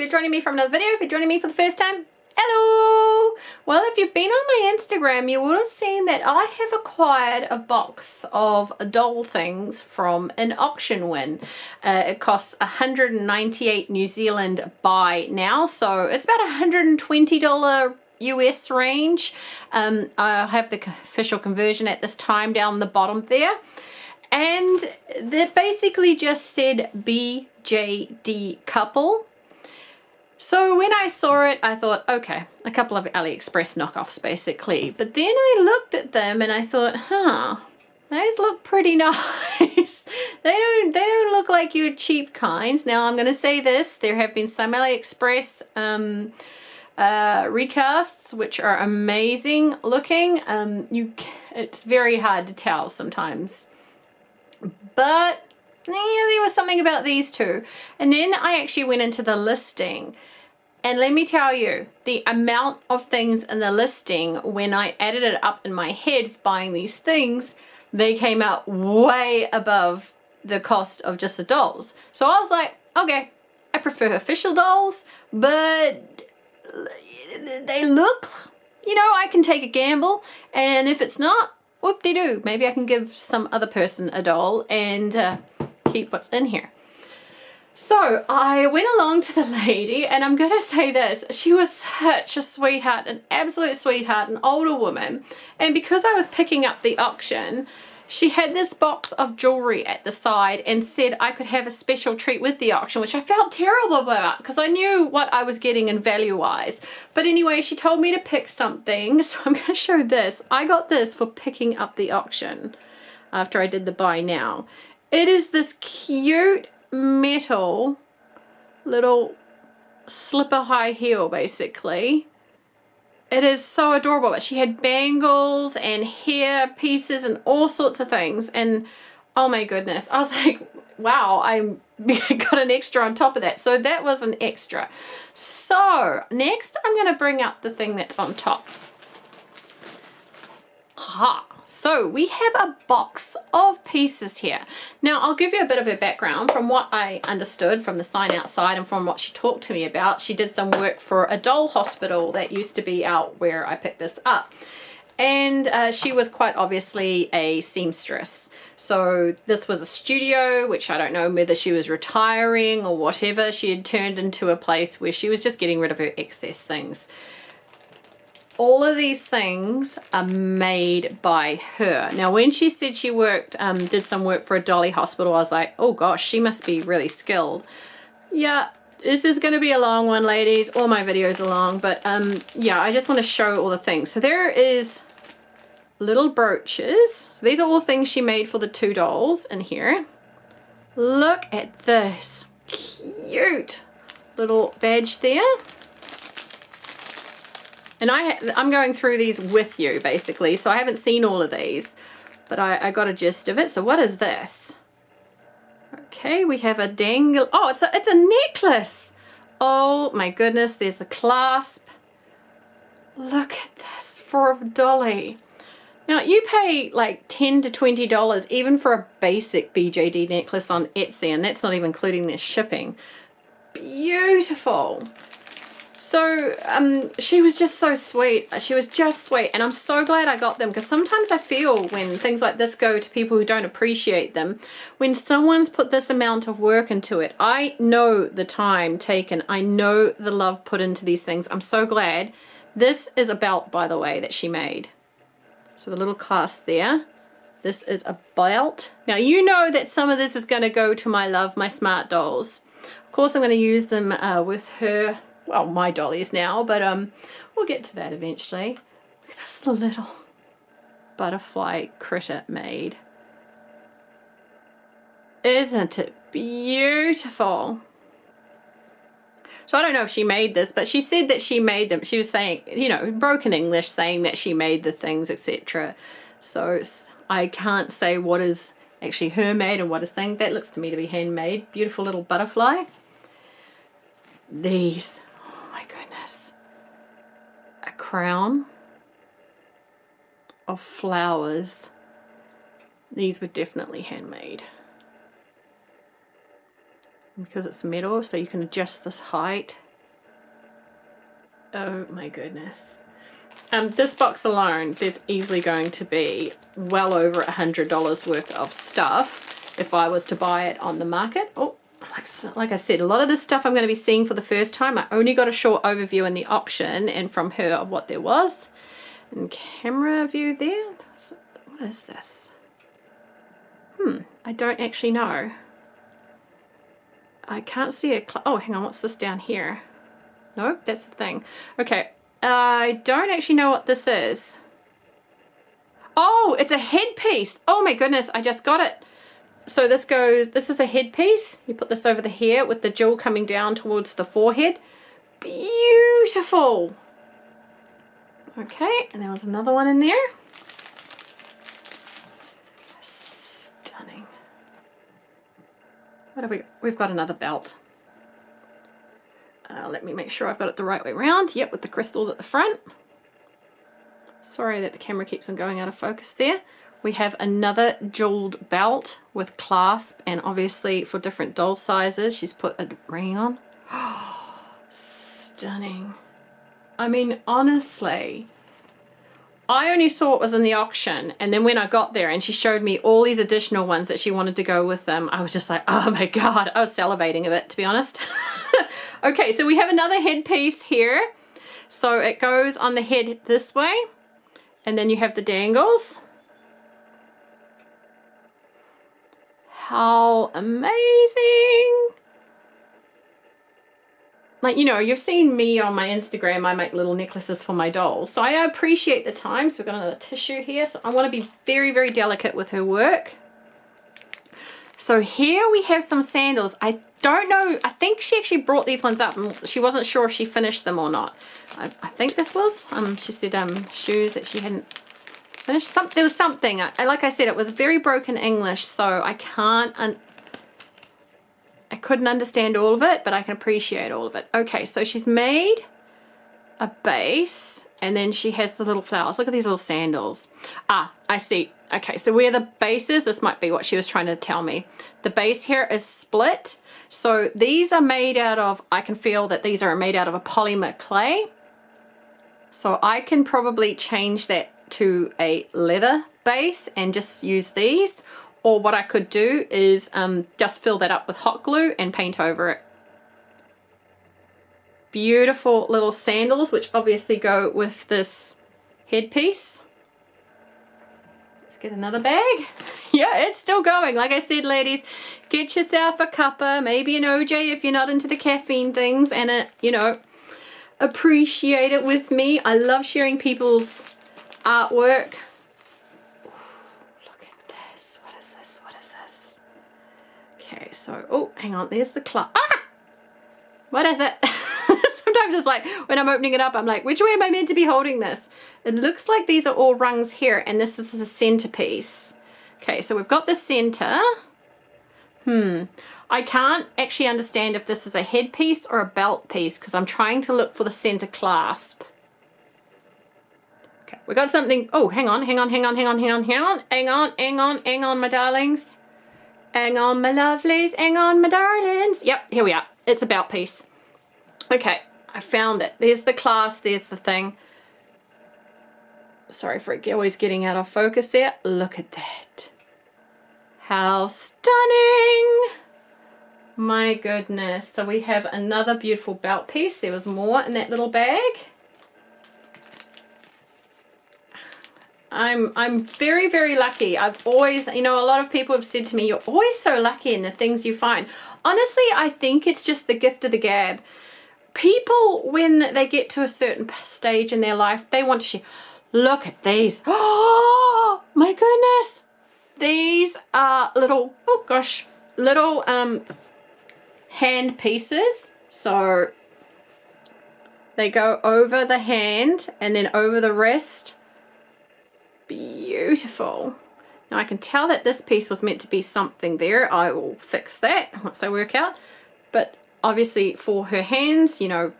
you're joining me from another video. If you're joining me for the first time, hello! Well, if you've been on my Instagram, you would have seen that I have acquired a box of doll things from an auction win. It costs 198 New Zealand buy now, so it's about $120 US range. I have the official conversion at this time down the bottom there. And they basically just said BJD Couple. So when I saw it, I thought, okay, a couple of AliExpress knockoffs basically. But then I looked at them and I thought, those look pretty nice. They don't look like your cheap kinds. Now I'm going to say this, there have been some AliExpress recasts which are amazing looking. It's very hard to tell sometimes. But yeah, there was something about these two. And then I actually went into the listing, and let me tell you, the amount of things in the listing, when I added it up in my head buying these things, they came out way above the cost of just the dolls. So I was like, okay, I prefer official dolls, but they look, you know, I can take a gamble, and if it's not, whoop-de-doo, maybe I can give some other person a doll and keep what's in here. So I went along to the lady, and I'm gonna say this, she was such a sweetheart, an absolute sweetheart, an older woman, and because I was picking up the auction, she had this box of jewellery at the side and said I could have a special treat with the auction, which I felt terrible about because I knew what I was getting in value-wise. But anyway, she told me to pick something, so I'm going to show this. I got this for picking up the auction after I did the buy now. It is this cute metal little slipper high heel, basically. It is so adorable, but she had bangles and hair pieces and all sorts of things, and oh my goodness, I was like, wow, I got an extra on top of that. So that was an extra. So next I'm going to bring up the thing that's on top. So we have a box of pieces here. Now I'll give you a bit of a background from what I understood from the sign outside and from what she talked to me about. She did some work for a doll hospital that used to be out where I picked this up. And she was quite obviously a seamstress. So this was a studio, which I don't know whether she was retiring or whatever. She had turned into a place where she was just getting rid of her excess things. All of these things are made by her. Now, when she said she worked, did some work for a dolly hospital, I was like, oh gosh, she must be really skilled. Yeah, this is going to be a long one, ladies. All my videos are long, but yeah, I just want to show all the things. So there is little brooches. So these are all things she made for the two dolls in here. Look at this cute little badge there. And I'm going through these with you, basically, so I haven't seen all of these, but I got a gist of it. So what is this? Okay, we have a dangle. Oh, it's a necklace. Oh my goodness, there's a clasp. Look at this for a dolly. Now, you pay like $10 to $20 even for a basic BJD necklace on Etsy, and that's not even including their shipping. Beautiful. So she was just so sweet. She was just sweet, and I'm so glad I got them, because sometimes I feel when things like this go to people who don't appreciate them, when someone's put this amount of work into it, I know the time taken, I know the love put into these things. I'm so glad. This is a belt, by the way, that she made. So the little clasp there. This is a belt. Now you know that some of this is going to go to my love, my smart dolls. Of course I'm going to use them with her, well, my dollies now, but we'll get to that eventually. Look at this little butterfly critter made. Isn't it beautiful? So I don't know if she made this, but she said that she made them. She was saying, you know, broken English, saying that she made the things, etc. So I can't say what is actually her made and what is thing. That looks to me to be handmade. Beautiful little butterfly. These. A crown of flowers. These were definitely handmade. Because it's metal, so you can adjust this height. Oh my goodness. This box alone, there's easily going to be well over $100 worth of stuff if I was to buy it on the market. Oh, like I said, a lot of this stuff I'm going to be seeing for the first time. I only got a short overview in the auction and from her of what there was. And camera view there. What is this? I don't actually know. I can't see it. Oh, hang on. What's this down here? Nope, that's the thing. Okay. I don't actually know what this is. Oh, it's a headpiece. Oh my goodness, I just got it. So this is a headpiece. You put this over the hair with the jewel coming down towards the forehead. Beautiful. Okay, and there was another one in there. Stunning. What have we? We've got another belt. Let me make sure I've got it the right way around. Yep, with the crystals at the front. Sorry that the camera keeps on going out of focus there. We have another jeweled belt with clasp, and obviously for different doll sizes, she's put a ring on. Stunning. I mean, honestly, I only saw it was in the auction, and then when I got there and she showed me all these additional ones that she wanted to go with them, I was just like, oh my God, I was salivating a bit, to be honest. Okay, so we have another headpiece here. So it goes on the head this way, and then you have the dangles. How amazing. Like, you know, you've seen me on my Instagram, I make little necklaces for my dolls. So I appreciate the time. So we've got another tissue here. So I want to be very, very delicate with her work. So here we have some sandals. I don't know, I think she actually brought these ones up and she wasn't sure if she finished them or not. I think this was, she said shoes that she hadn't finished. There was something, like I said, it was very broken English, so I couldn't understand all of it, but I can appreciate all of it. Okay, so she's made a base, and then she has the little flowers. Look at these little sandals. Ah, I see. Okay, so where the base is, this might be what she was trying to tell me. The base here is split. So these are made out of, I can feel that these are made out of a polymer clay. So I can probably change that to a leather base and just use these. Or what I could do is just fill that up with hot glue and paint over it. Beautiful little sandals, which obviously go with this headpiece. Let's get another bag. Yeah, it's still going. Like I said, ladies, get yourself a cuppa, maybe an OJ if you're not into the caffeine things, and you know, appreciate it with me. I love sharing people's artwork. Look at this. What is this? What is this? Okay, so, oh, hang on. There's the clasp. Ah! What is it? Sometimes it's like, when I'm opening it up, I'm like, which way am I meant to be holding this? It looks like these are all rungs here, and this is the centerpiece. Okay, so we've got the center. I can't actually understand if this is a headpiece or a belt piece because I'm trying to look for the center clasp. Okay, we got something. Oh, hang on, my darlings. Hang on, my lovelies. Hang on, my darlings. Yep, here we are. It's a belt piece. Okay, I found it. There's the clasp, there's the thing. Sorry for it always getting out of focus there. Look at that. How stunning. My goodness. So we have another beautiful belt piece. There was more in that little bag. I'm very, very lucky. I've always, you know, a lot of people have said to me, you're always so lucky in the things you find. Honestly, I think it's just the gift of the gab. People, when they get to a certain stage in their life, they want to share. Look at these. Oh, my goodness. These are little, oh gosh, little hand pieces. So they go over the hand and then over the wrist. Beautiful. Now I can tell that this piece was meant to be something there. I will fix that once I work out. But obviously for her hands, you know,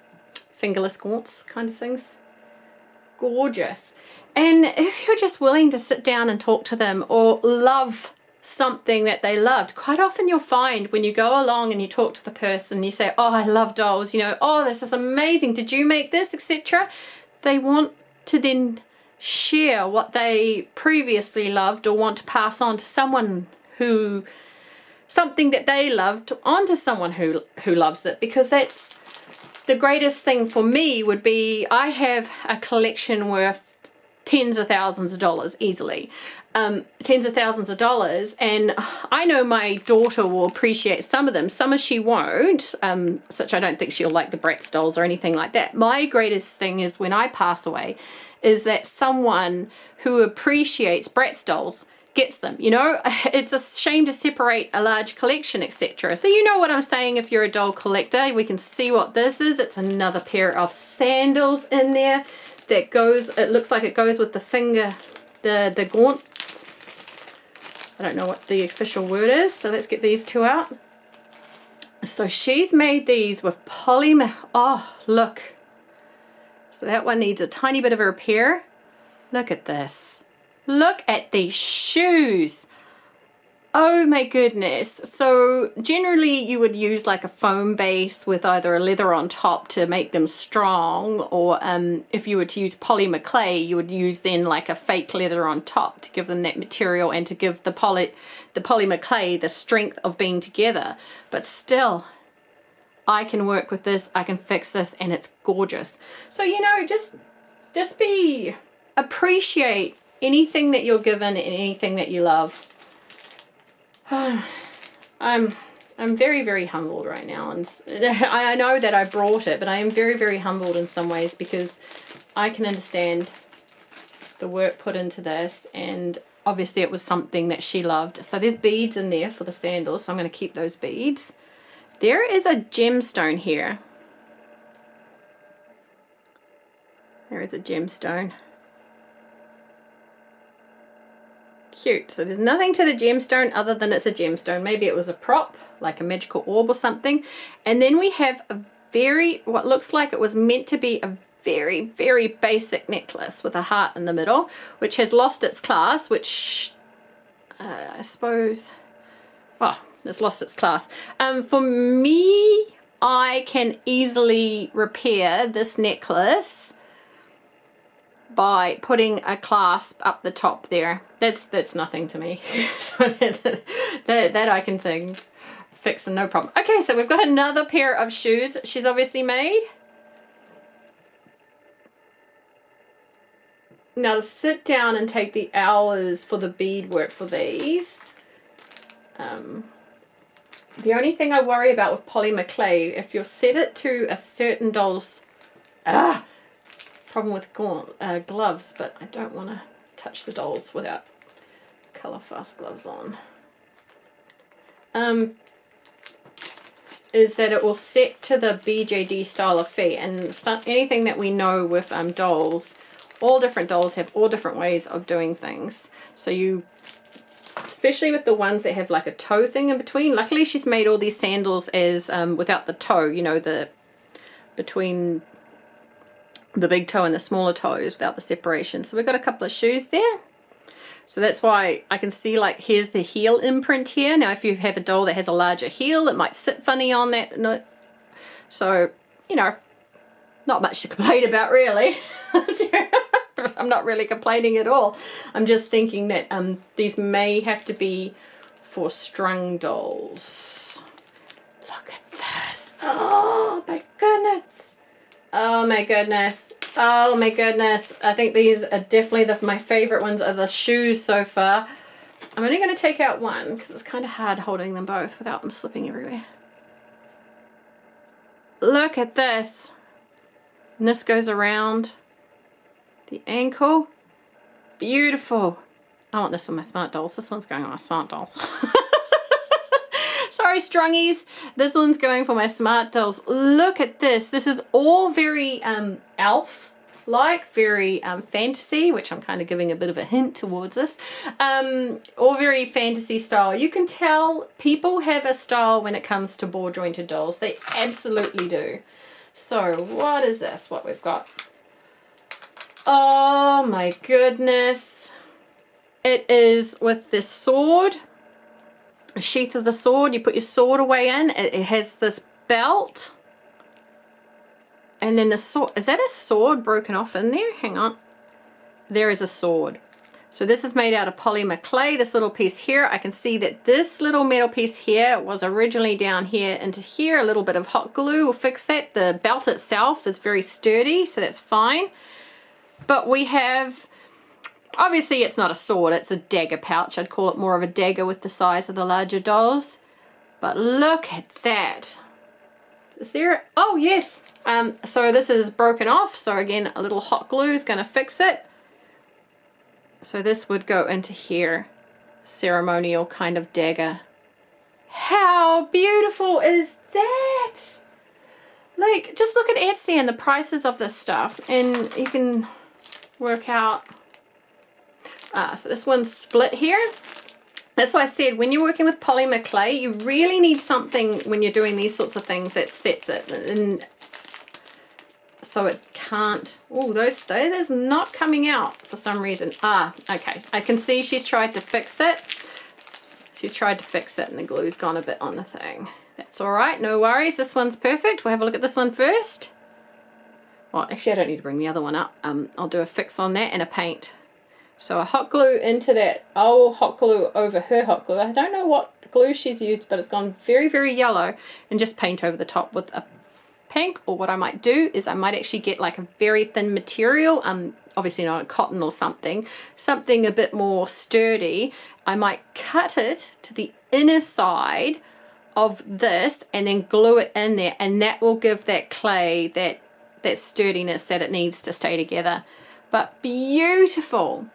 fingerless gaunts kind of things. Gorgeous. And if you're just willing to sit down and talk to them or love something that they loved. Quite often you'll find when you go along and you talk to the person, you say, oh, I love dolls, you know, oh, this is amazing, did you make this, etc. They want to then share what they previously loved or want to pass on to someone who, something that they loved onto someone who loves it, because that's the greatest thing for me would be, I have a collection worth tens of thousands of dollars easily. Tens of thousands of dollars, and I know my daughter will appreciate some of them, some of she won't, such I don't think she'll like the Bratz dolls or anything like that. My greatest thing is when I pass away is that someone who appreciates Bratz dolls gets them, you know. It's a shame to separate a large collection, etc. So you know what I'm saying. If you're a doll collector, we can see what this is. It's another pair of sandals in there that goes, it looks like it goes with the finger, the gaunt. I don't know what the official word is, so let's get these two out. So she's made these with polymer. Oh, look. So that one needs a tiny bit of a repair. Look at this. Look at these shoes. Oh my goodness. So generally you would use like a foam base with either a leather on top to make them strong, or if you were to use polymer clay, you would use then like a fake leather on top to give them that material and to give the polymer clay the strength of being together. But still, I can work with this, I can fix this, and it's gorgeous. So, you know, just appreciate anything that you're given and anything that you love. I'm very, very humbled right now, and I know that I brought it, but I am very, very humbled in some ways because I can understand the work put into this, and obviously it was something that she loved. So there's beads in there for the sandals, so I'm going to keep those beads. There is a gemstone here. There is a gemstone. Cute. So there's nothing to the gemstone other than it's a gemstone. Maybe it was a prop, like a magical orb or something. And then we have a very, what looks like it was meant to be a very, very basic necklace with a heart in the middle, which has lost its class, which I suppose, well, it's lost its class. For me, I can easily repair this necklace by putting a clasp up the top there. That's nothing to me. So that I can fix and no problem. Okay, so we've got another pair of shoes she's obviously made. Now to sit down and take the hours for the beadwork for these. The only thing I worry about with polymer clay, if you set it to a certain doll's problem with gloves, but I don't want to touch the dolls without colour fast gloves on, is that it will set to the BJD style of feet. And anything that we know with dolls, all different dolls have all different ways of doing things. So you, especially with the ones that have like a toe thing in between, luckily she's made all these sandals as without the toe, you know, the between the big toe and the smaller toes, without the separation. So we've got a couple of shoes there. So that's why I can see, like, here's the heel imprint here. Now if you have a doll that has a larger heel, it might sit funny on that. No, so, you know, not much to complain about really. I'm not really complaining at all. I'm just thinking that these may have to be for strung dolls. Look at this. Oh my goodness. Oh my goodness. Oh my goodness. I think these are definitely my favorite ones are the shoes so far. I'm only going to take out one because it's kind of hard holding them both without them slipping everywhere. Look at this. And this goes around the ankle. Beautiful. I want this for my smart dolls. This one's going on my smart dolls. Sorry, strungies. This one's going for my smart dolls. Look at this. This is all very elf-like, very fantasy, which I'm kind of giving a bit of a hint towards this. All very fantasy style. You can tell people have a style when it comes to ball jointed dolls. They absolutely do. So what is this? What we've got? Oh my goodness. It is with this sword sheath of the sword. You put your sword away in. It has this belt. And then the sword, is that a sword broken off in there? Hang on. There is a sword. So this is made out of polymer clay, this little piece here. I can see that this little metal piece here was originally down here into here. A little bit of hot glue will fix that. The belt itself is very sturdy, so that's fine. But we have, obviously it's not a sword, it's a dagger pouch. I'd call it more of a dagger with the size of the larger dolls. But look at that. Is there, oh yes. So this is broken off. So again, a little hot glue is going to fix it. So this would go into here, ceremonial kind of dagger. How beautiful is that? Like, just look at Etsy and the prices of this stuff, and you can work out. So this one's split here. That's why I said when you're working with polymer clay, you really need something when you're doing these sorts of things that sets it. And so it can't, oh, that is not coming out for some reason. Okay, I can see she's tried to fix it. She's tried to fix it and the glue's gone a bit on the thing. That's all right, no worries. This one's perfect. We'll have a look at this one first. Well, actually I don't need to bring the other one up. I'll do a fix on that and a paint. So a hot glue into that, hot glue over her hot glue. I don't know what glue she's used, but it's gone very, very yellow, and just paint over the top with a pink. Or what I might do is I might actually get like a very thin material, obviously not a cotton or something a bit more sturdy. I might cut it to the inner side of this and then glue it in there, and that will give that clay that sturdiness that it needs to stay together. But beautiful.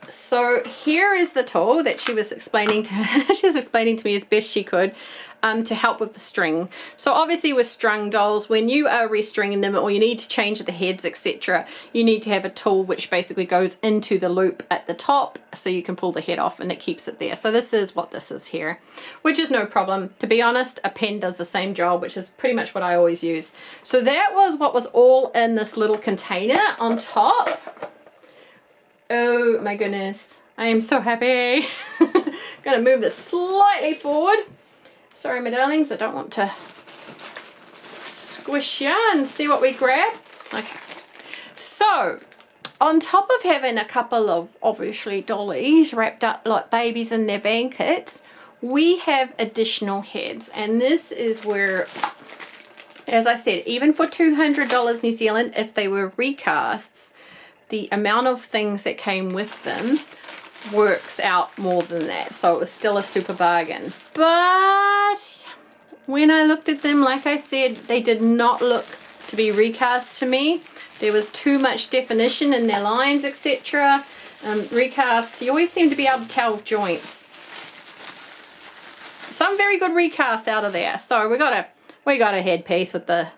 So here is the tool that she was explaining to me as best she could to help with the string. So obviously with strung dolls, when you are restringing them or you need to change the heads, etc., you need to have a tool which basically goes into the loop at the top so you can pull the head off and it keeps it there. So this is what this is here, which is no problem. To be honest, a pen does the same job, which is pretty much what I always use. So that was what was all in this little container on top. Oh my goodness, I am so happy. Gonna move this slightly forward. Sorry, my darlings, I don't want to squish you, and see what we grab. Okay, so on top of having a couple of obviously dollies wrapped up like babies in their blankets, we have additional heads, and this is where, as I said, even for $200 New Zealand, if they were recasts, the amount of things that came with them works out more than that. So it was still a super bargain. But when I looked at them, like I said, they did not look to be recast to me. There was too much definition in their lines, etc. Recasts, you always seem to be able to tell joints. Some very good recasts out of there. So we got a headpiece with that.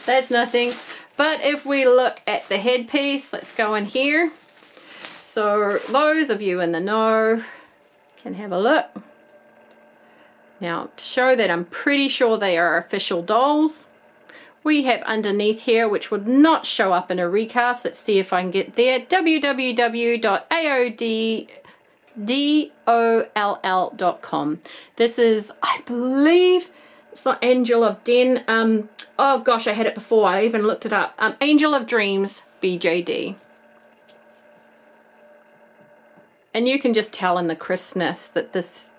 That's nothing. But if we look at the headpiece, let's go in here. So those of you in the know can have a look. Now, to show that I'm pretty sure they are official dolls, we have underneath here, which would not show up in a recast. Let's see if I can get there. www.aoddoll.com. This is, I believe, it's not Angel of Den. Oh gosh, I had it before. I even looked it up. Angel of Dreams BJD. And you can just tell in the crispness that this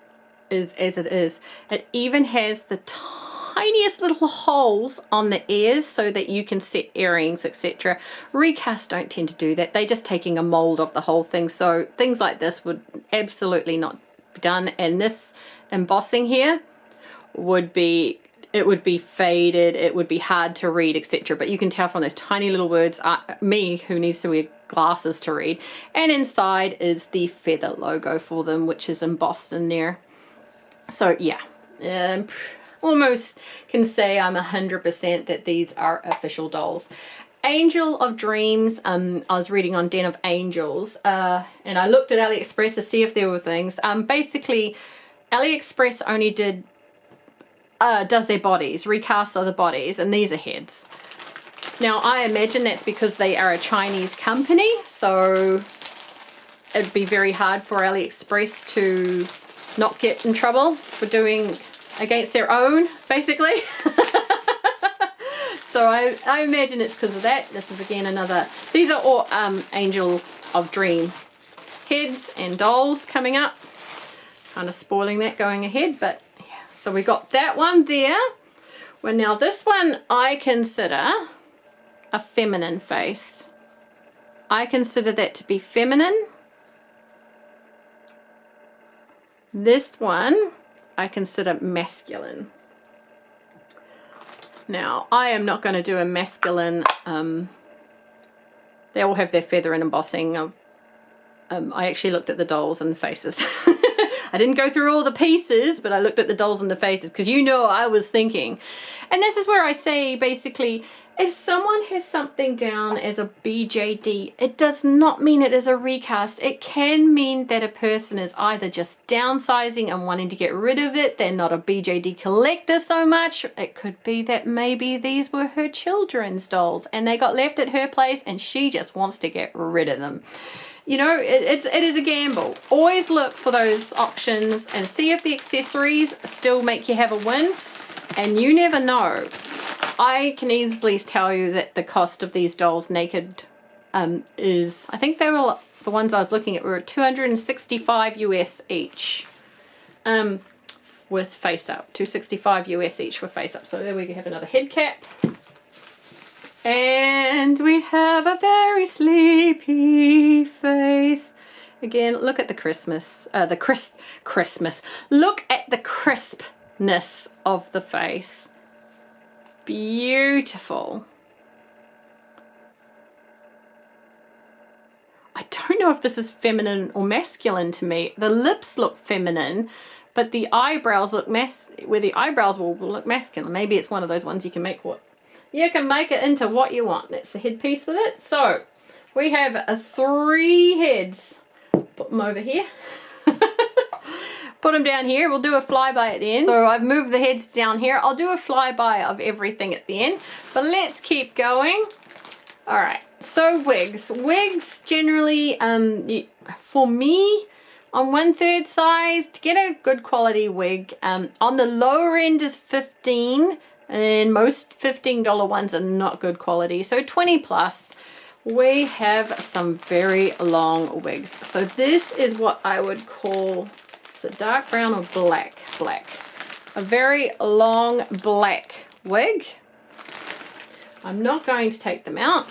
is as it is. It even has the tiniest little holes on the ears so that you can set earrings, etc. Recasts don't tend to do that. They're just taking a mold of the whole thing. So things like this would absolutely not be done. And this embossing here would be, it would be faded, it would be hard to read, etc. But you can tell from those tiny little words, me who needs to wear glasses to read. And inside is the feather logo for them, which is embossed in there. So yeah, almost can say I'm 100% that these are official dolls. Angel of Dreams, I was reading on Den of Angels, and I looked at AliExpress to see if there were things. Basically, AliExpress only does their bodies, recasts of the bodies, and these are heads. Now I imagine that's because they are a Chinese company, so it'd be very hard for AliExpress to not get in trouble for doing against their own, basically. So I imagine it's because of that. This is again another, these are all Angel of Dream heads and dolls coming up. Kind of spoiling that going ahead, but yeah. So we got that one there. Well, now this one I consider a feminine face. I consider that to be feminine. This one I consider masculine. Now, I am not going to do a masculine, they all have their feather and embossing. I actually looked at the dolls and the faces. I didn't go through all the pieces, but I looked at the dolls and the faces because you know I was thinking. And this is where I say basically, if someone has something down as a BJD, it does not mean it is a recast. It can mean that a person is either just downsizing and wanting to get rid of it. They're not a BJD collector so much. It could be that maybe these were her children's dolls and they got left at her place and she just wants to get rid of them. You know, it is a gamble. Always look for those options and see if the accessories still make you have a win. And you never know. I can easily tell you that the cost of these dolls naked is, I think they were, the ones I was looking at were 265 US each with face up. 265 US each with face up. So there we have another head cap. And we have a very sleepy face. Again, look at the Christmas, Christmas. Look at the crispness of the face. Beautiful. I don't know if this is feminine or masculine to me. The lips look feminine, but the eyebrows look where the eyebrows will look masculine. Maybe it's one of those ones you can make you can make it into what you want. That's the headpiece with it. So we have 3 heads. Put them over here. Put them down here. We'll do a flyby at the end. So I've moved the heads down here. I'll do a flyby of everything at the end. But let's keep going. All right. So wigs. Wigs generally, for me, on 1/3 size, to get a good quality wig, on the lower end is 15, and most $15 ones are not good quality. So 20 plus. We have some very long wigs. So this is what I would call, is it dark brown or black? Black. A very long black wig. I'm not going to take them out.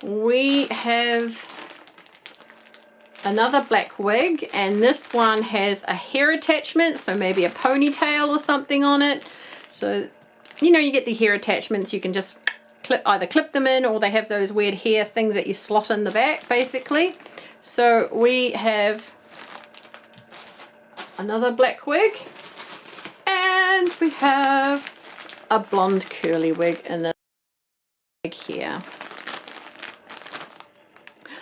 We have another black wig, and this one has a hair attachment, so maybe a ponytail or something on it. So, you know, you get the hair attachments, you can just either clip them in, or they have those weird hair things that you slot in the back, basically. So we have another black wig, and we have a blonde curly wig in the wig here.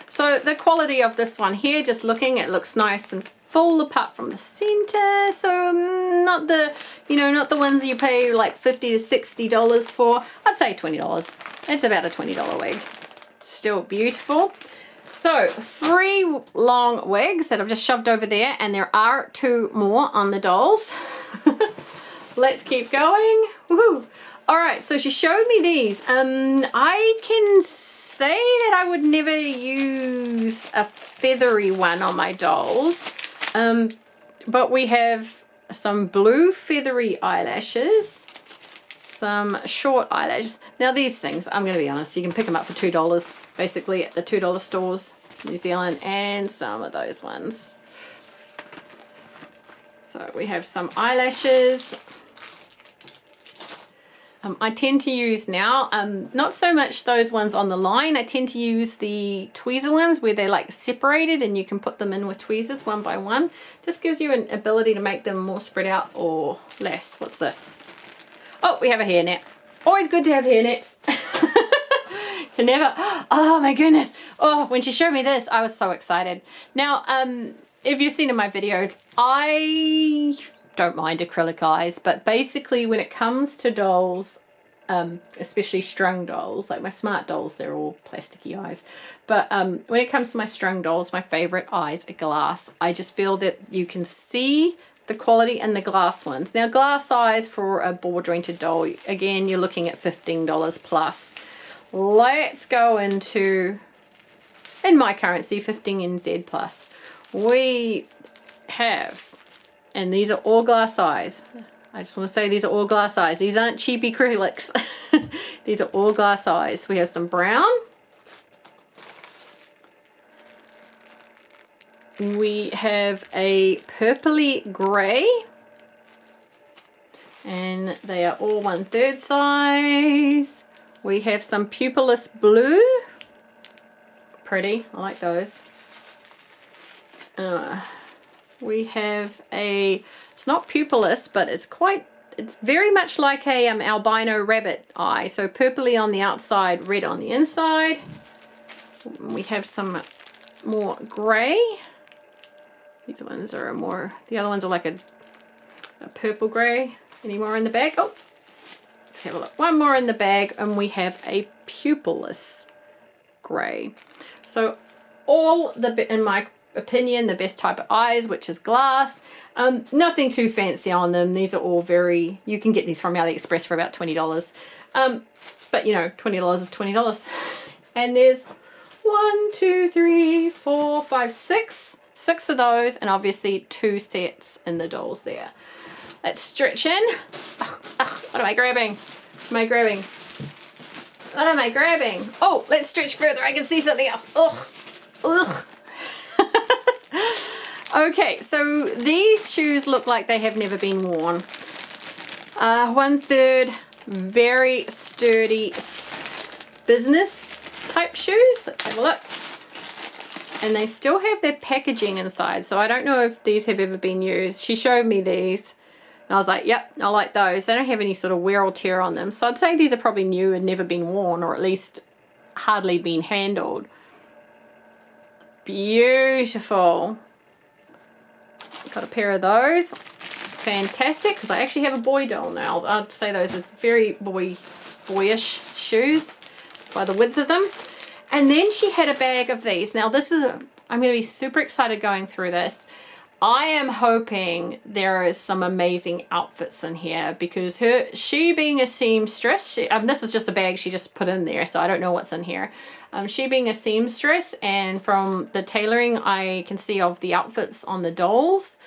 So the quality of this one here, just looking, it looks nice and full apart from the center. So not the, you know, not the ones you pay like $50 to $60 for. I'd say $20. It's about a $20 wig. Still beautiful. So 3 long wigs that I've just shoved over there, and there are 2 more on the dolls. Let's keep going. Woohoo! All right, so she showed me these. I can say that I would never use a feathery one on my dolls. But we have some blue feathery eyelashes, some short eyelashes. Now these things, I'm going to be honest, you can pick them up for $2 basically at the $2 stores, New Zealand, and some of those ones. So we have some eyelashes. I tend to use now, not so much those ones on the line. I tend to use the tweezer ones where they're like separated and you can put them in with tweezers one by one. Just gives you an ability to make them more spread out or less. What's this? Oh, we have a hairnet. Always good to have hairnets. Can never, oh my goodness. Oh, when she showed me this, I was so excited. Now, if you've seen in my videos, I don't mind acrylic eyes, but basically when it comes to dolls, especially strung dolls. Like my smart dolls, they're all plasticky eyes. But when it comes to my strung dolls, my favorite eyes are glass. I just feel that you can see the quality in the glass ones. Now glass eyes for a ball jointed doll, again, you're looking at $15 plus. Let's go into, in my currency, 15 NZ plus. We have, and these are all glass eyes. I just want to say these are all glass eyes. These aren't cheap acrylics. These are all glass eyes. We have some brown. We have a purpley grey. And they are all 1/3 size. We have some pupilless blue. Pretty, I like those. We have a, it's not pupilless, but it's very much like a albino rabbit eye. So purpley on the outside, red on the inside. We have some more grey. These ones are more, the other ones are like a purple grey. Any more in the bag? Oh, let's have a look. One more in the bag, and we have a pupilless grey. So all in my opinion, the best type of eyes, which is glass. Nothing too fancy on them. These are all very, you can get these from AliExpress for about $20. But you know, $20 is $20. And there's 1, 2, 3, 4, 5, 6. 6 of those, and obviously 2 sets in the dolls there. Let's stretch in. What am I grabbing? What am I grabbing? What am I grabbing? Oh, let's stretch further. I can see something else. Ugh. Ugh. Okay, so these shoes look like they have never been worn. 1/3 very sturdy business type shoes. Let's have a look. And they still have their packaging inside, so I don't know if these have ever been used. She showed me these, and I was like, yep, I like those. They don't have any sort of wear or tear on them, so I'd say these are probably new and never been worn, or at least hardly been handled. Beautiful. Got a pair of those. Fantastic, because I actually have a boy doll now. I'd say those are very boyish shoes by the width of them. And then she had a bag of these. Now this is, I'm going to be super excited going through this. I am hoping there is some amazing outfits in here, because she being a seamstress, this was just a bag she just put in there, so I don't know what's in here. She being a seamstress, and from the tailoring I can see of the outfits on the dolls,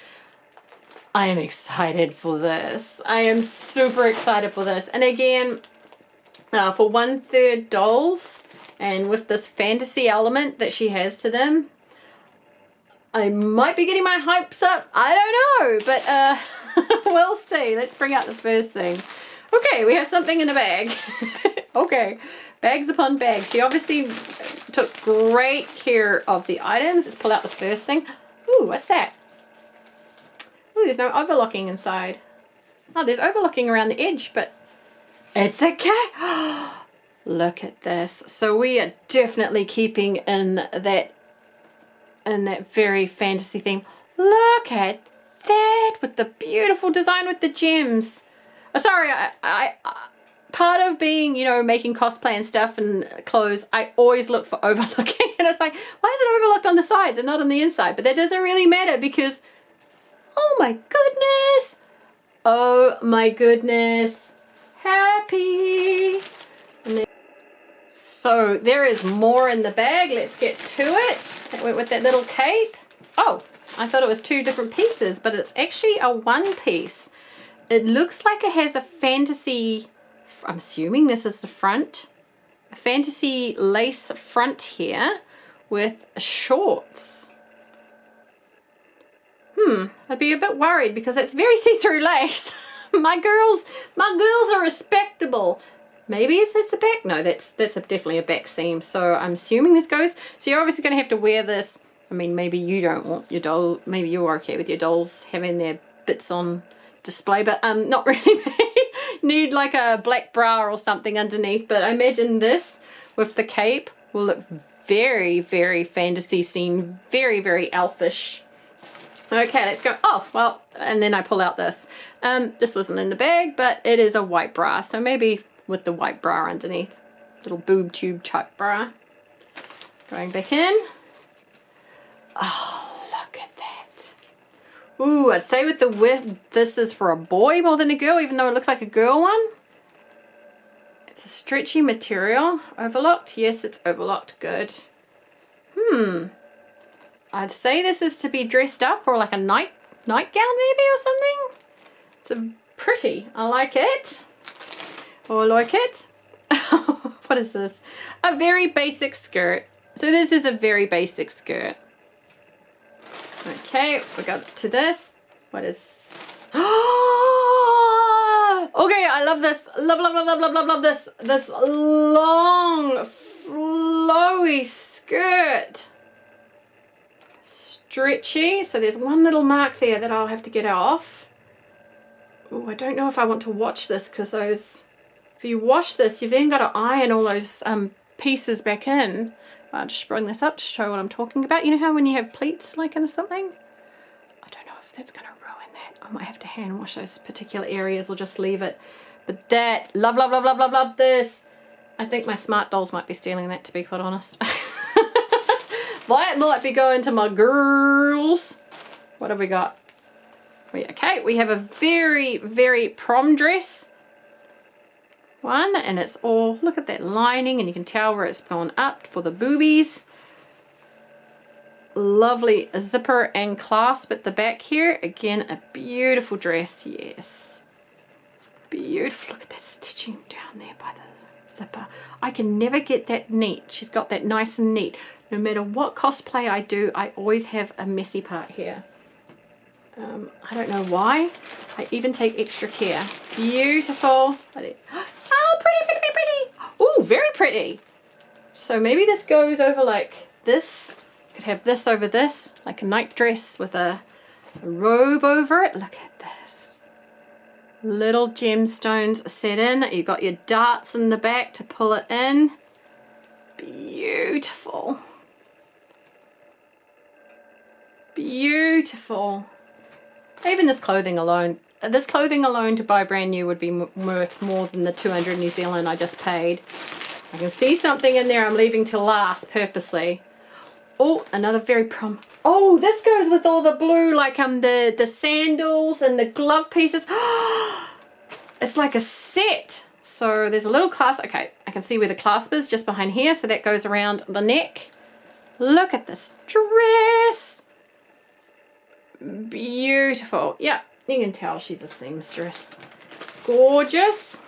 I am excited for this. I am super excited for this. And again, for 1/3 dolls, and with this fantasy element that she has to them, I might be getting my hopes up. I don't know, but we'll see. Let's bring out the first thing. Okay, we have something in a bag. Okay, bags upon bags. She obviously took great care of the items. Let's pull out the first thing. Ooh, what's that? Ooh, there's no overlocking inside. Oh, there's overlocking around the edge, but it's a cat. Look at this. So we are definitely keeping in that very fantasy theme. Look at that, with the beautiful design with the gems. Oh, sorry, I part of being, you know, making cosplay and stuff and clothes, I always look for overlooking, and it's like, why is it overlocked on the sides and not on the inside? But that doesn't really matter, because oh my goodness, oh my goodness, happy. So there is more in the bag. Let's get to it. It went with that little cape. Oh, I thought it was 2 different pieces, but it's actually a 1 piece. It looks like it has a fantasy, I'm assuming this is the front, a fantasy lace front here with shorts. I'd be a bit worried because it's very see-through lace. my girls are respectable. Maybe it's a back. No, that's definitely a back seam. So I'm assuming this goes. So you're obviously going to have to wear this. I mean, maybe you don't want your doll. Maybe you're okay with your dolls having their bits on display, but not really. Need like a black bra or something underneath. But I imagine this with the cape will look very, very fantasy scene. Very, very elfish. Okay, let's go. Oh, well, and then I pull out this. This wasn't in the bag, but it is a white bra. So maybe with the white bra underneath. Little boob tube type bra. Going back in. Oh, look at that. Ooh, I'd say with the width, this is for a boy more than a girl, even though it looks like a girl one. It's a stretchy material. Overlocked? Yes, it's overlocked. Good. I'd say this is to be dressed up, or like a nightgown maybe or something. It's a pretty. I like it. Oh, I like it. What is this? A very basic skirt. So this is a very basic skirt. Okay, we got to this. What is... Oh! Okay, I love this. Love this. This long, flowy skirt. Stretchy. So there's one little mark there that I'll have to get off. Oh, I don't know if I want to wash this, because those... If you wash this, you've then got to iron all those pieces back in. I'll just bring this up to show what I'm talking about. You know how when you have pleats like in something? I don't know if that's going to ruin that. I might have to hand wash those particular areas or just leave it. But that, love this. I think my smart dolls might be stealing that, to be quite honest. That might be going to my girls. What have we got? Okay, we have a very, very prom dress one, and it's all, look at that lining, and you can tell where it's gone up for the boobies. Lovely zipper and clasp at the back here. Again, a beautiful dress. Yes, beautiful. Look at that stitching down there by the zipper. I can never get that neat. She's got that nice and neat. No matter what cosplay I do, I always have a messy part here. I don't know why. I even take extra care. Beautiful. Oh, pretty. Oh, very pretty. So maybe this goes over like this. You could have this over this, like a night dress with a robe over it. Look at this. Little gemstones set in. You got your darts in the back to pull it in. Beautiful. Beautiful. Even this clothing alone to buy brand new would be worth more than the 200 New Zealand I just paid. I can see something in there I'm leaving till last purposely. Oh, another very prom. Oh, this goes with all the blue, like the sandals and the glove pieces. It's like a set. So there's a little clasp. Okay, I can see where the clasp is just behind here. So that goes around the neck. Look at this dress. Beautiful. Yeah, you can tell she's a seamstress. Gorgeous.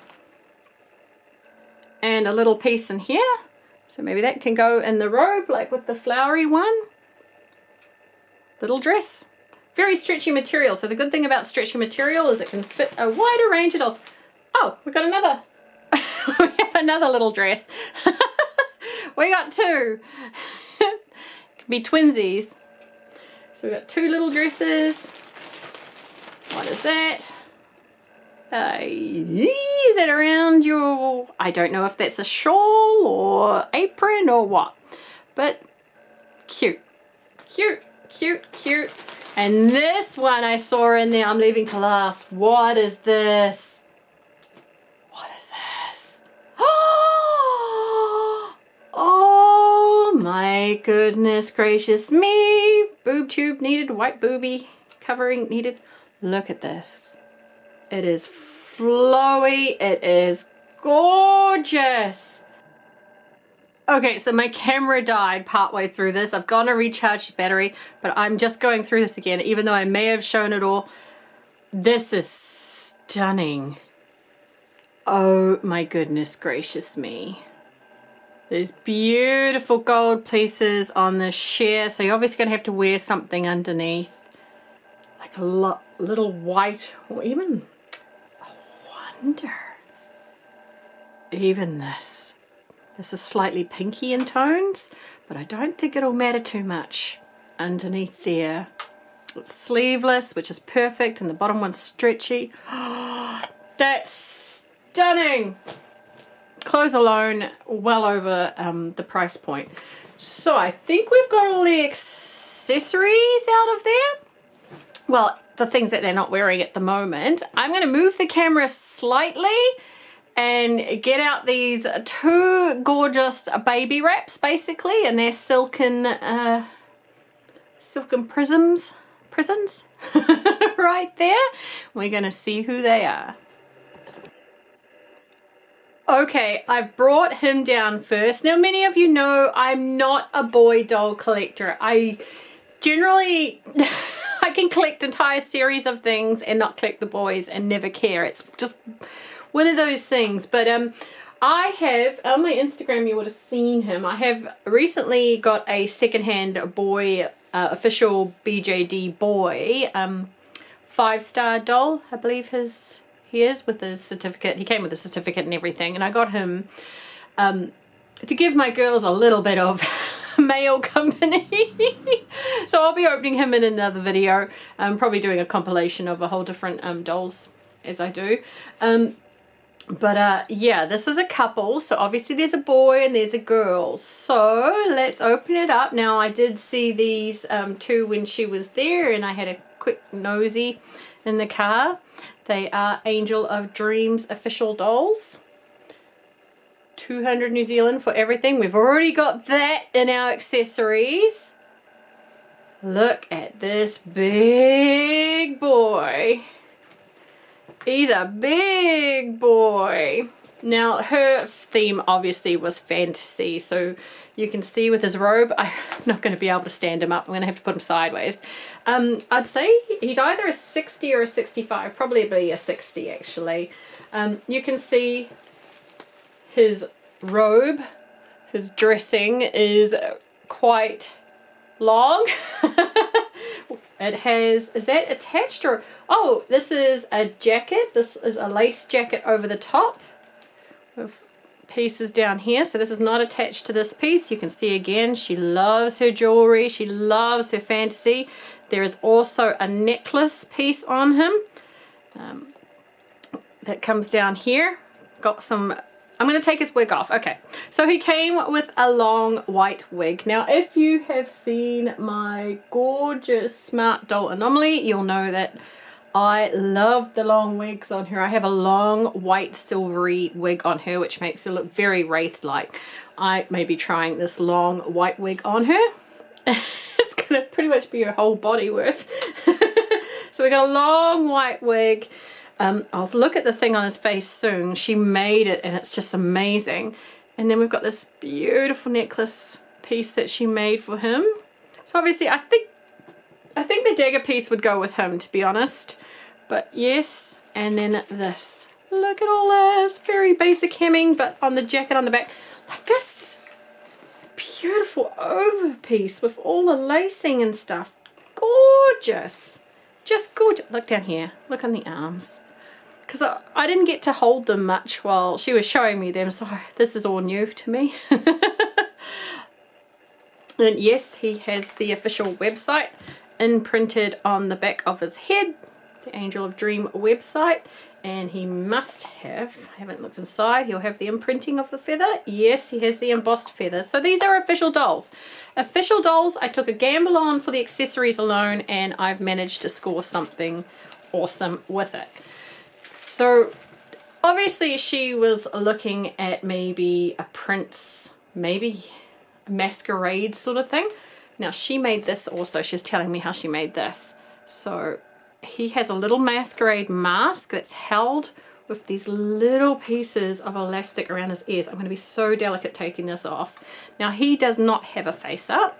And a little piece in here. So maybe that can go in the robe, like with the flowery one. Little dress. Very stretchy material. So the good thing about stretchy material is it can fit a wider range of dolls. Oh, we got another. We have another little dress. We got two. Could be twinsies. So we've got two little dresses. What is that? Is that around your... I don't know if that's a shawl or apron or what. But cute. Cute. And this one I saw in there, I'm leaving to last. What is this? What is this? Oh my goodness gracious me. Boob tube needed, white boobie covering needed. Look at this. It is flowy. It is gorgeous. Okay, so my camera died partway through this. I've gone to recharge the battery, but I'm just going through this again, even though I may have shown it all. This is stunning. Oh my goodness gracious me. There's beautiful gold pieces on the sheer, so you're obviously going to have to wear something underneath. Like a little white, or even, I wonder, even this. This is slightly pinky in tones, but I don't think it'll matter too much underneath there. It's sleeveless, which is perfect, and the bottom one's stretchy. That's stunning. Clothes alone, well over the price point. So I think we've got all the accessories out of there. Well, the things that they're not wearing at the moment. I'm going to move the camera slightly and get out these two gorgeous baby wraps basically, and they're silken prisms right there. We're gonna see who they are. Okay, I've brought him down first. Now, many of you know I'm not a boy doll collector. I generally, I can collect entire series of things and not collect the boys and never care. It's just one of those things. But I have, on my Instagram, you would have seen him. I have recently got a secondhand boy, official BJD boy, 5-star doll, I believe he is, with his certificate. He came with a certificate and everything, and I got him to give my girls a little bit of male company. So I'll be opening him in another video. I'm probably doing a compilation of a whole different dolls as I do. Yeah, this is a couple, so obviously there's a boy and there's a girl. So let's open it up. Now, I did see these two when she was there, and I had a quick nosy in the car. They are Angel of Dreams official dolls. 200 New Zealand for everything. We've already got that in our accessories. Look at this big boy. He's a big boy. Now, her theme obviously was fantasy, so you can see with his robe, I'm not going to be able to stand him up. I'm going to have to put him sideways. I'd say he's either a 60 or a 65, probably be a 60 actually. You can see his robe, his dressing is quite long. It has, is that attached or, oh, this is a jacket. This is a lace jacket over the top with pieces down here. So this is not attached to this piece. You can see again, she loves her jewelry. She loves her fantasy. There is also a necklace piece on him that comes down here. Got some, I'm going to take his wig off. Okay, so he came with a long white wig. Now, if you have seen my gorgeous Smart Doll Anomaly, you'll know that I love the long wigs on her. I have a long white silvery wig on her, which makes her look very wraith-like. I may be trying this long white wig on her. It's going to pretty much be her whole body worth. So we got a long white wig. I'll look at the thing on his face soon. She made it and it's just amazing. And then we've got this beautiful necklace piece that she made for him. So obviously I think the dagger piece would go with him, to be honest. But yes, and then this. Look at all this. Very basic hemming, but on the jacket on the back. Like this beautiful over piece with all the lacing and stuff. Gorgeous. Just gorgeous. Look down here. Look on the arms. Because I didn't get to hold them much while she was showing me them, so this is all new to me. And yes, he has the official website imprinted on the back of his head, the Angel of Dream website, and he must have, I haven't looked inside, he'll have the imprinting of the feather. Yes, he has the embossed feathers. So these are official dolls. Official dolls I took a gamble on for the accessories alone, and I've managed to score something awesome with it. So obviously she was looking at maybe a prince, maybe a masquerade sort of thing. Now she made this also. She was telling me how she made this. So he has a little masquerade mask that's held with these little pieces of elastic around his ears. I'm going to be so delicate taking this off. Now he does not have a face up.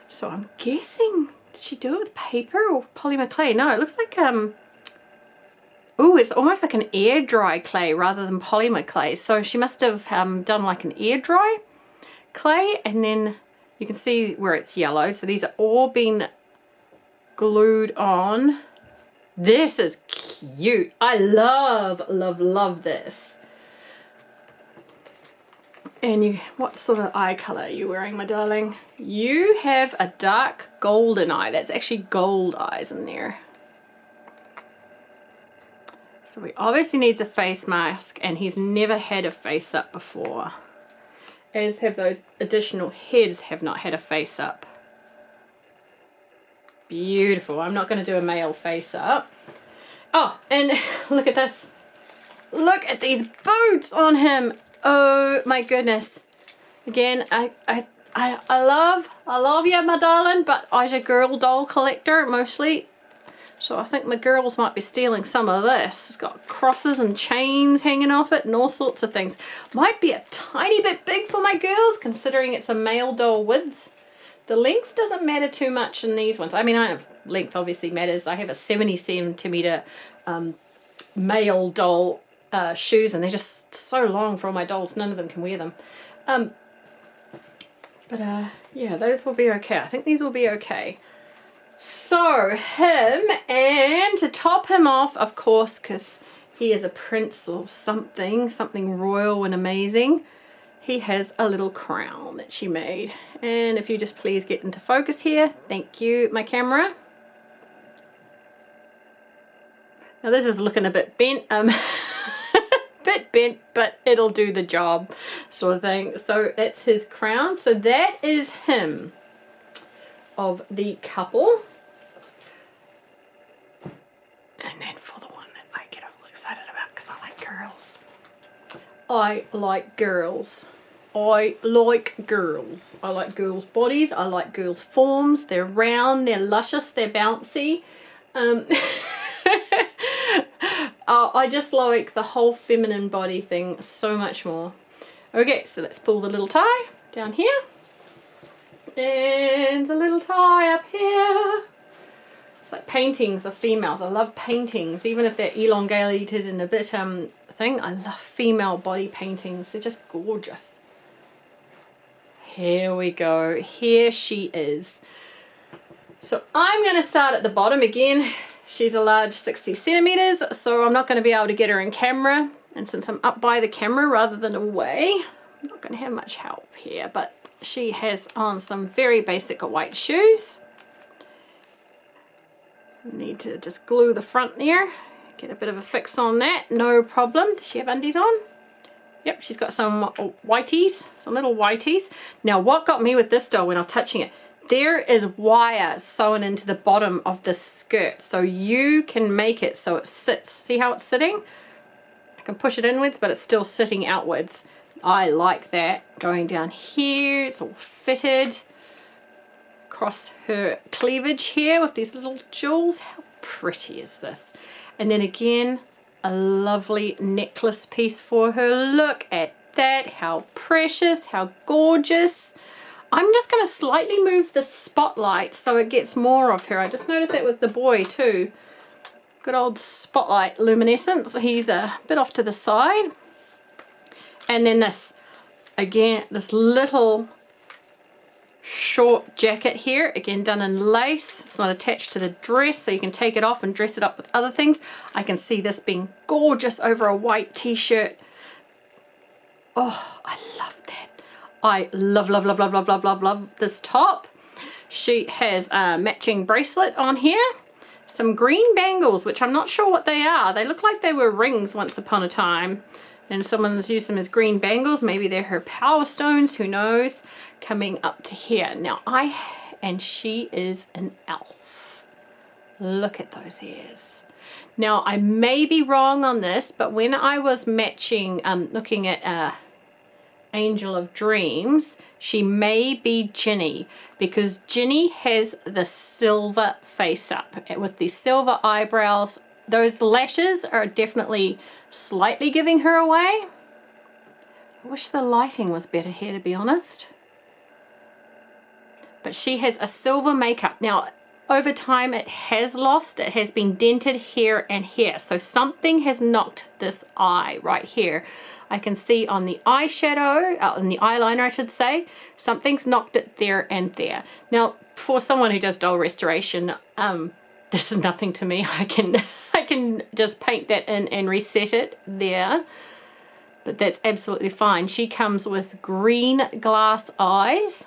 So I'm guessing, did she do it with paper or polymer clay? No, it looks like, oh, it's almost like an air dry clay rather than polymer clay. So she must have done like an air dry clay, and then you can see where it's yellow. So these are all been glued on. This is cute. I love, love, love this. And you, what sort of eye color are you wearing, my darling? You have a dark golden eye. That's actually gold eyes in there. So he obviously needs a face mask, and he's never had a face up before. As have those additional heads have not had a face up. Beautiful. I'm not going to do a male face up. Oh, and look at this. look at these boots on him. Oh my goodness. Again, I love you, my darling, but I'm a girl doll collector mostly. So I think my girls might be stealing some of this. It's got crosses and chains hanging off it and all sorts of things. Might be a tiny bit big for my girls, considering it's a male doll width. The length doesn't matter too much in these ones. I mean, length obviously matters. I have a 70 centimeter male doll shoes, and they're just so long for all my dolls. None of them can wear them. Yeah, those will be okay. I think these will be okay. So him, and to top him off, of course, because he is a prince or something royal and amazing, he has a little crown that she made. And if you just please get into focus here, thank you, my camera. Now this is looking a bit bent, bit bent, but it'll do the job, sort of thing. So that's his crown. So that is him of the couple. And then for the one that I get all excited about, because I like girls. I like girls. I like girls. I like girls' bodies. I like girls' forms. They're round, they're luscious, they're bouncy. I just like the whole feminine body thing so much more. Okay, so let's pull the little tie down here. And a little tie up here. It's like paintings of females. I love paintings, even if they're elongated and a bit thing. I love female body paintings. They're just gorgeous. Here we go. Here she is. So I'm going to start at the bottom again. She's a large 60 centimeters, so I'm not going to be able to get her in camera. And since I'm up by the camera rather than away, I'm not going to have much help here. But she has on some very basic white shoes. Need to just glue the front there. Get a bit of a fix on that. No problem. Does she have undies on? Yep, she's got some whiteys, some little whiteys. Now, what got me with this doll when I was touching it, there is wire sewn into the bottom of the skirt, so you can make it so it sits. See how it's sitting? I can push it inwards, but it's still sitting outwards. I like that. Going down here, it's all fitted. Across her cleavage here with these little jewels. How pretty is this? And then again, a lovely necklace piece for her. Look at that. How precious, how gorgeous. I'm just going to slightly move the spotlight so it gets more of her. I just noticed that with the boy too. Good old spotlight luminescence. He's a bit off to the side. And then this, again, this little short jacket here, again done in lace. It's not attached to the dress, so you can take it off and dress it up with other things. I can see this being gorgeous over a white t-shirt. Oh, I love that. I love, love, love, love, love, love, love, love this top. She has a matching bracelet on here. Some green bangles, which I'm not sure what they are. They look like they were rings once upon a time. And someone's used them as green bangles. Maybe they're her power stones, who knows. Coming up to here. Now and she is an elf. Look at those ears. Now I may be wrong on this, but when I was matching, looking at Angel of Dreams, she may be Jini, because Jini has the silver face up with the silver eyebrows. Those lashes are definitely slightly giving her away. I wish the lighting was better here, to be honest. But she has a silver makeup. Now, over time it has lost. It has been dented here and here. So something has knocked this eye right here. I can see on the eyeshadow, on the eyeliner I should say, something's knocked it there and there. Now, for someone who does doll restoration, this is nothing to me. I can just paint that in and reset it there. But that's absolutely fine. She comes with green glass eyes.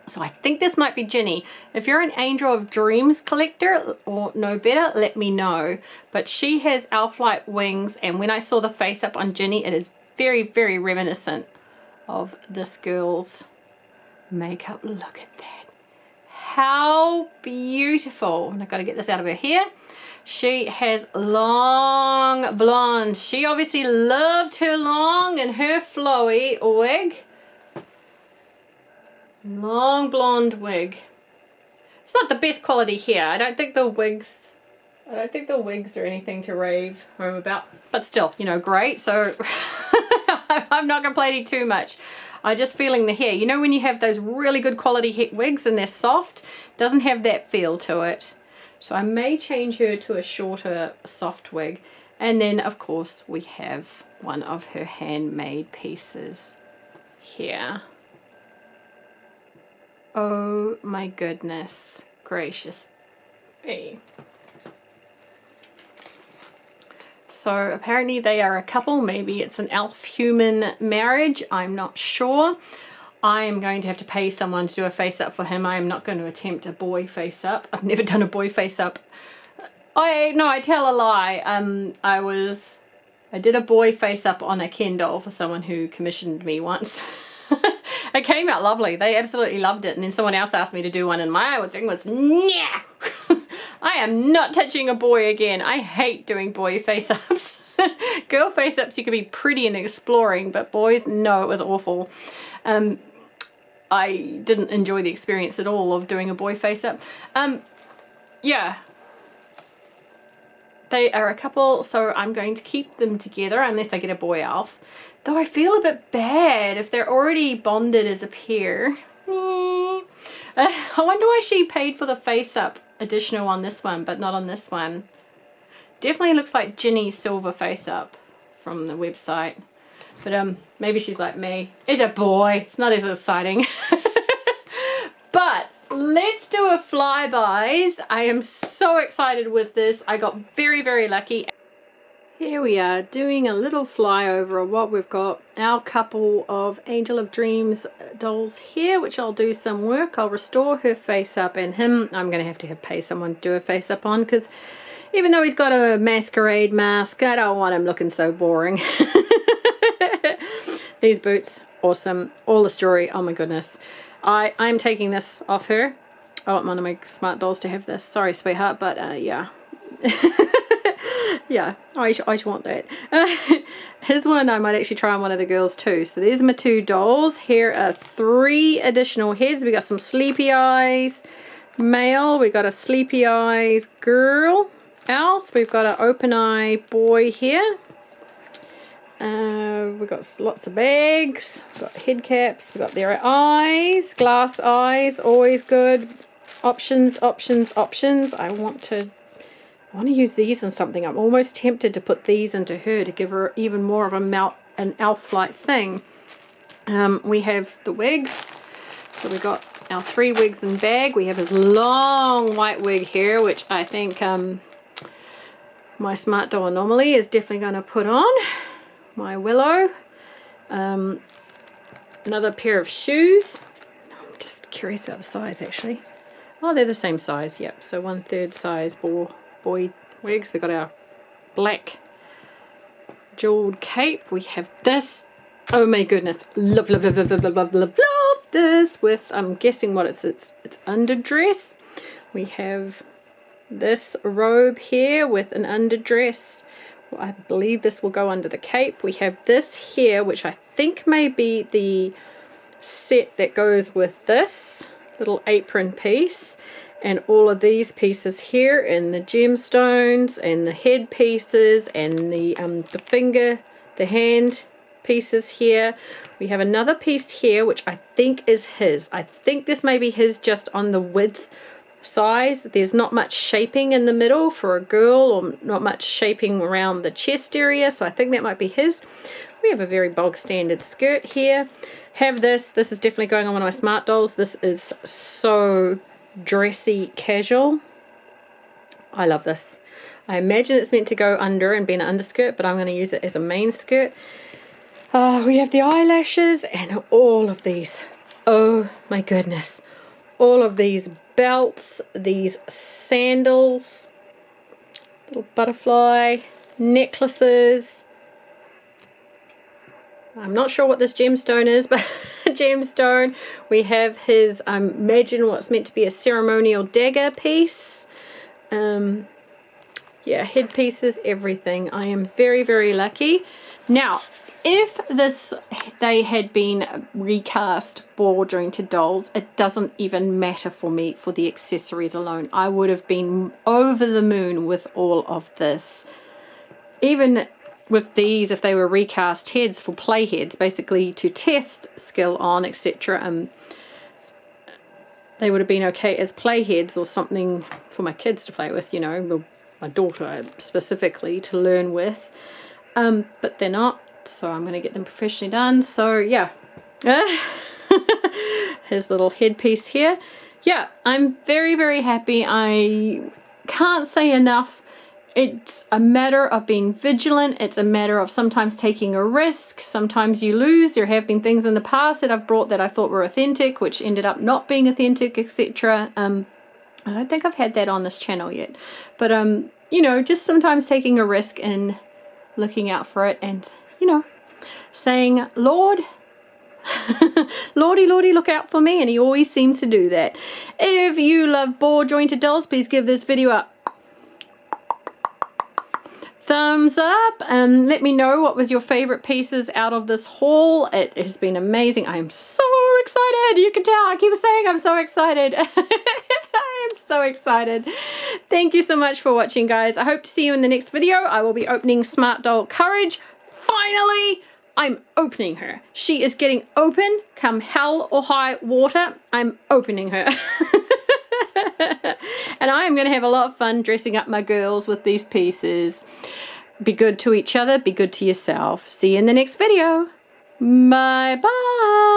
So I think this might be Jini. If you're an Angel of Dreams collector or know better, let me know. But she has elf-like wings, and when I saw the face up on Jini, it is very, very reminiscent of this girl's makeup. Look at that. How beautiful. And I've got to get this out of her hair. She has long blonde. She obviously loved her long and her flowy wig. Long blonde wig. It's not the best quality here. I don't think the wigs are anything to rave home about. But still, you know, great. So I'm not complaining too much. I'm just feeling the hair. You know when you have those really good quality wigs and they're soft? Doesn't have that feel to it. So I may change her to a shorter, soft wig. And then, of course, we have one of her handmade pieces here. Oh my goodness gracious. Hey. So apparently they are a couple. Maybe it's an elf-human marriage. I'm not sure. I am going to have to pay someone to do a face-up for him. I am not going to attempt a boy face-up. I've never done a boy face-up. I tell a lie. I did a boy face-up on a Ken doll for someone who commissioned me once. It came out lovely. They absolutely loved it. And then someone else asked me to do one, and my thing was, nah! I am not touching a boy again. I hate doing boy face-ups. Girl face-ups, you could be pretty and exploring, but boys, no, it was awful. I didn't enjoy the experience at all of doing a boy face-up. Yeah. They are a couple, so I'm going to keep them together unless I get a boy elf. Though I feel a bit bad if they're already bonded as a pair. I wonder why she paid for the face-up additional on this one, but not on this one. Definitely looks like Jini's silver face-up from the website. But maybe she's like me. It's a boy. It's not as exciting. But let's do a flybys. I am so excited with this. I got very, very lucky. Here we are doing a little flyover of what we've got. Our couple of Angel of Dreams dolls here, which I'll do some work. I'll restore her face up, and him I'm going to have pay someone to do a face up on, because even though he's got a masquerade mask, I don't want him looking so boring. These boots, awesome. All the story, oh my goodness. I'm taking this off her. I want one of my smart dolls to have this. Sorry, sweetheart, but yeah. Yeah, I want that. Here's one I might actually try on one of the girls too. So there's my two dolls. Here are 3 additional heads. We got some sleepy eyes male. We got a sleepy eyes girl elf. We've got an open eye boy here. We've got lots of bags. We've got head caps. We've got their eyes, glass eyes, always good. Options, options, options. I want to use these in something. I'm almost tempted to put these into her to give her even more of an elf-like thing. We have the wigs. So we got our 3 wigs in bag. We have his long white wig here, which I think my smart doll anomaly is definitely going to put on. My Willow. Another pair of shoes. I'm just curious about the size actually. Oh, they're the same size. Yep. So 1/3 size boy wigs. We got our black jeweled cape. We have this. Oh my goodness. Love, love, love, love, love, love, love, love, love this with, I'm guessing what it's underdress. We have this robe here with an underdress. I believe this will go under the cape. We have this here, which I think may be the set that goes with this little apron piece, and all of these pieces here, and the gemstones and the head pieces and the hand pieces here. We have another piece here which I think is his. I think this may be his just on the width size. There's not much shaping in the middle for a girl, or not much shaping around the chest area, so I think that might be his. We have a very bog standard skirt here. Have this is definitely going on one of my smart dolls. This is so dressy casual. I love this. I imagine it's meant to go under and be an underskirt, but I'm going to use it as a main skirt. We have the eyelashes and all of these, oh my goodness, all of these belts, these sandals, little butterfly necklaces. I'm not sure what this gemstone is, but gemstone. We have his, imagine what's meant to be a ceremonial dagger piece. Yeah, headpieces, everything. I am very, very lucky. Now, if they had been recast ball jointed dolls, it doesn't even matter for me for the accessories alone. I would have been over the moon with all of this. Even with these, if they were recast heads for play heads, basically to test skill on, etc., they would have been okay as play heads or something for my kids to play with, you know, my daughter specifically to learn with. But they're not, so I'm going to get them professionally done. So yeah, his little headpiece here. Yeah, I'm very, very happy. I can't say enough. It's a matter of being vigilant. It's a matter of sometimes taking a risk. Sometimes you lose. There have been things in the past that I've brought that I thought were authentic, which ended up not being authentic, etc. I don't think I've had that on this channel yet. But, you know, just sometimes taking a risk and looking out for it and, you know, saying, Lord, Lordy, Lordy, look out for me. And he always seems to do that. If you love ball jointed dolls, please give this video a thumbs up and let me know what was your favorite pieces out of this haul. It has been amazing. I am so excited. You can tell I keep saying I'm so excited. I am so excited. Thank you so much for watching, guys. I hope to see you in the next video. I will be opening Smart Doll Courage. Finally, I'm opening her. She is getting open come hell or high water. I'm opening her. And I am going to have a lot of fun dressing up my girls with these pieces. Be good to each other. Be good to yourself. See you in the next video. Bye-bye.